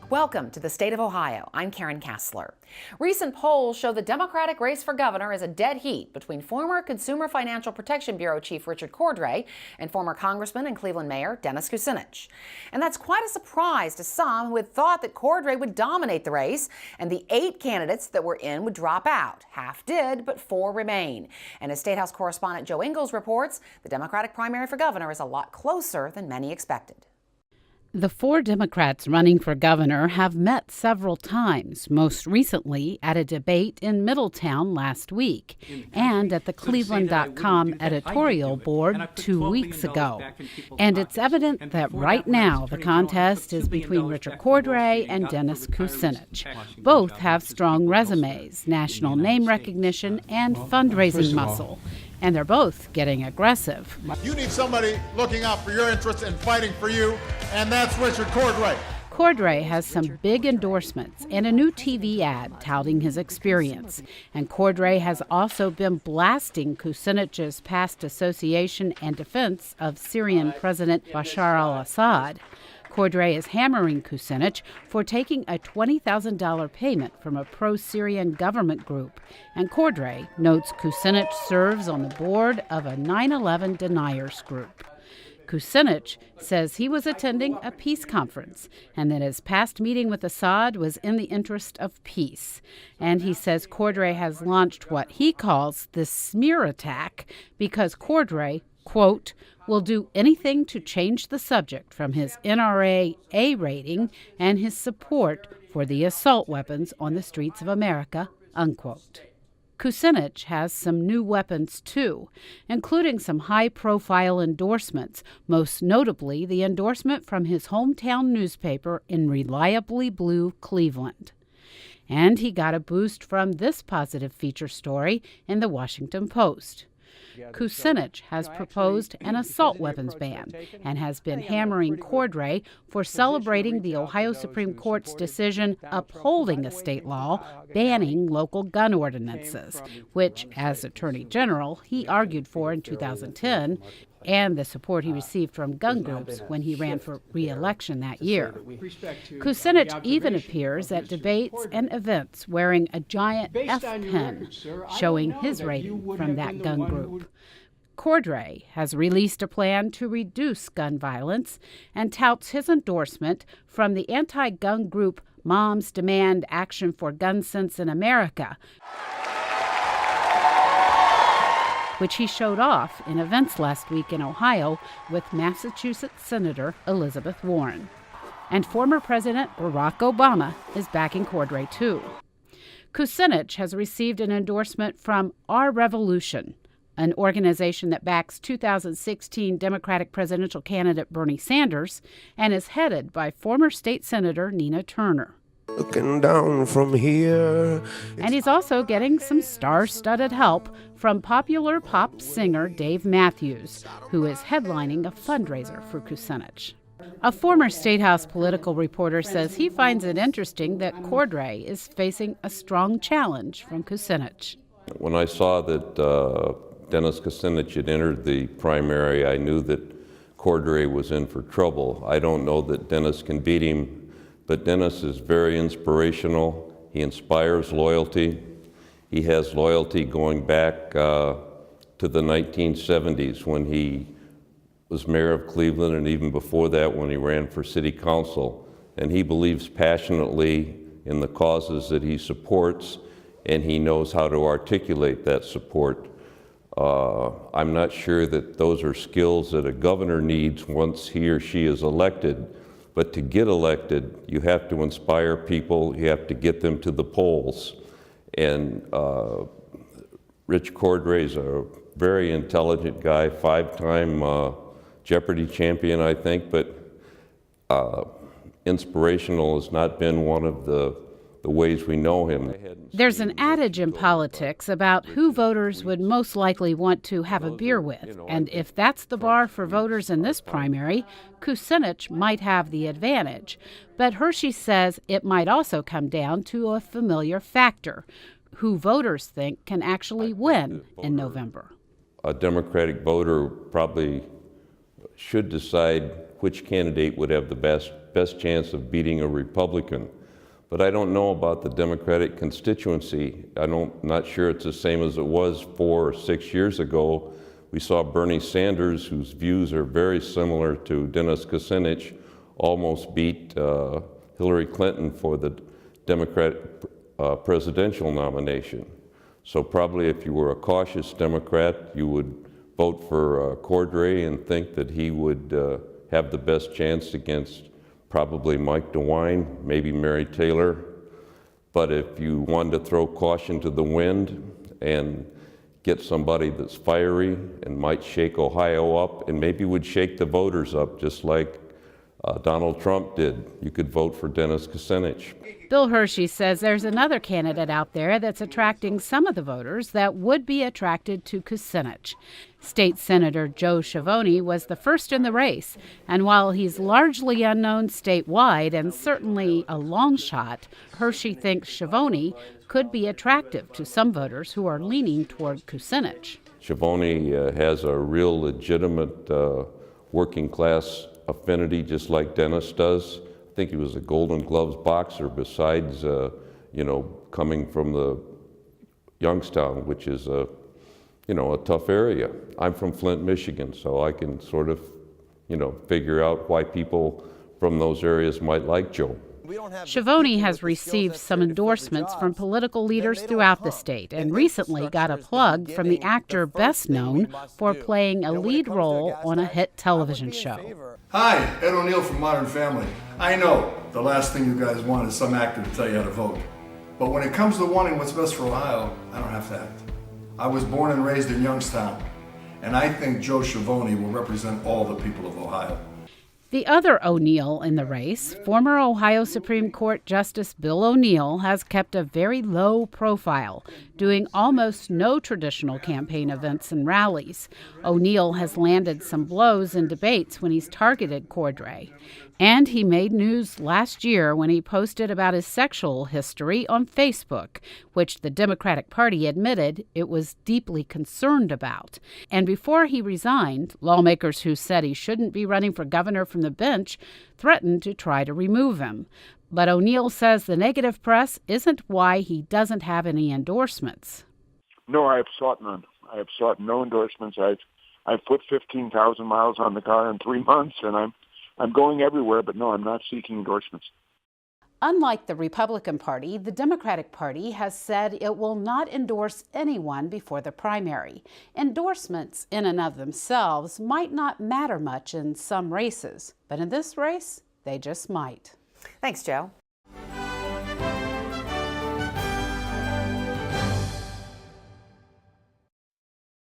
Welcome to the state of Ohio. I'm Karen Kassler. Recent polls show the Democratic race for governor is a dead heat between former Consumer Financial Protection Bureau Chief Richard Cordray and former Congressman and Cleveland Mayor Dennis Kucinich. And that's quite a surprise to some who had thought that Cordray would dominate the race and the 8 candidates that were in would drop out. Half did, but 4 remain. And as State House correspondent Joe Ingles reports, the Democratic primary for governor is a lot closer than many expected. The 4 Democrats running for governor have met several times, most recently at a debate in Middletown last week and at the Cleveland.com editorial board 2 weeks ago. And it's evident that right now the contest is between Richard Cordray and Dennis Kucinich. Both have strong resumes, national name recognition, and fundraising muscle. And they're both getting aggressive. You need somebody looking out for your interests and fighting for you, and that's Richard Cordray. Cordray has some big endorsements and a new TV ad touting his experience. And Cordray has also been blasting Kucinich's past association and defense of Syrian President Bashar al-Assad. Cordray is hammering Kucinich for taking a $20,000 payment from a pro-Syrian government group. And Cordray notes Kucinich serves on the board of a 9/11 deniers group. Kucinich says he was attending a peace conference and that his past meeting with Assad was in the interest of peace. And he says Cordray has launched what he calls the smear attack because Cordray, quote, will do anything to change the subject from his NRA A rating and his support for the assault weapons on the streets of America, unquote. Kucinich has some new weapons, too, including some high-profile endorsements, most notably the endorsement from his hometown newspaper in reliably blue Cleveland. And he got a boost from this positive feature story in the Washington Post. Kucinich has proposed an assault weapons ban and has been hammering Cordray for celebrating the Ohio Supreme Court's decision upholding a state law banning local gun ordinances, which, as Attorney General, he argued for in 2010, and the support he received from gun groups when he ran for re-election that year. Kucinich even appears at debates and events wearing a giant F pen, showing his rating from that gun group. Cordray has released a plan to reduce gun violence and touts his endorsement from the anti-gun group Moms Demand Action for Gun Sense in America, which he showed off in events last week in Ohio with Massachusetts Senator Elizabeth Warren. And former President Barack Obama is backing Cordray, too. Kucinich has received an endorsement from Our Revolution, an organization that backs 2016 Democratic presidential candidate Bernie Sanders and is headed by former state senator Nina Turner. Looking down from here. And he's also getting some star-studded help from popular pop singer Dave Matthews, who is headlining a fundraiser for Kucinich. A former State House political reporter says he finds it interesting that Cordray is facing a strong challenge from Kucinich. When I saw that Dennis Kucinich had entered the primary, I knew that Cordray was in for trouble. I don't know that Dennis can beat him, but Dennis is very inspirational. He inspires loyalty. He has loyalty going back to the 1970s when he was mayor of Cleveland, and even before that when he ran for city council. And he believes passionately in the causes that he supports, and he knows how to articulate that support. I'm not sure that those are skills that a governor needs once he or she is elected. But to get elected, you have to inspire people, you have to get them to the polls. And Rich Cordray is a very intelligent guy, 5-time Jeopardy champion, I think, but inspirational has not been one of the ways we know him. There's an adage in politics about who voters would most likely want to have a beer with, and if that's the bar for voters in this primary, Kucinich might have the advantage. But Hershey says it might also come down to a familiar factor, who voters think can actually win in November. A Democratic voter probably should decide which candidate would have the best best chance of beating a Republican. But I don't know about the Democratic constituency. Not sure it's the same as it was 4 or 6 years ago. We saw Bernie Sanders, whose views are very similar to Dennis Kucinich, almost beat Hillary Clinton for the Democratic presidential nomination. So probably if you were a cautious Democrat, you would vote for Cordray and think that he would have the best chance against probably Mike DeWine, maybe Mary Taylor. But if you wanted to throw caution to the wind and get somebody that's fiery and might shake Ohio up and maybe would shake the voters up just like Donald Trump did, you could vote for Dennis Kucinich. Bill Hershey says there's another candidate out there that's attracting some of the voters that would be attracted to Kucinich. State Senator Joe Schiavone was the first in the race, and while he's largely unknown statewide and certainly a long shot, Hershey thinks Schiavone could be attractive to some voters who are leaning toward Kucinich. Schiavone has a real legitimate working class affinity, just like Dennis does. I think he was a Golden Gloves boxer besides, coming from the Youngstown, which is a tough area. I'm from Flint, Michigan, so I can sort of, figure out why people from those areas might like Joe. Schiavone has received some endorsements from political leaders throughout the state and recently got a plug from the actor best known for playing a lead role on a hit television show. Hi, Ed O'Neill from Modern Family. I know the last thing you guys want is some actor to tell you how to vote. But when it comes to wanting what's best for Ohio, I don't have to act. I was born and raised in Youngstown, and I think Joe Schiavone will represent all the people of Ohio. The other O'Neill in the race, former Ohio Supreme Court Justice Bill O'Neill, has kept a very low profile, doing almost no traditional campaign events and rallies. O'Neill has landed some blows in debates when he's targeted Cordray. And he made news last year when he posted about his sexual history on Facebook, which the Democratic Party admitted it was deeply concerned about. And before he resigned, lawmakers who said he shouldn't be running for governor from the bench threatened to try to remove him. But O'Neill says the negative press isn't why he doesn't have any endorsements. No, I have sought none. I have sought no endorsements. I've put 15,000 miles on the car in 3 months, and I'm going everywhere, but no, I'm not seeking endorsements. Unlike the Republican Party, the Democratic Party has said it will not endorse anyone before the primary. Endorsements in and of themselves might not matter much in some races, but in this race, they just might. Thanks, Joe.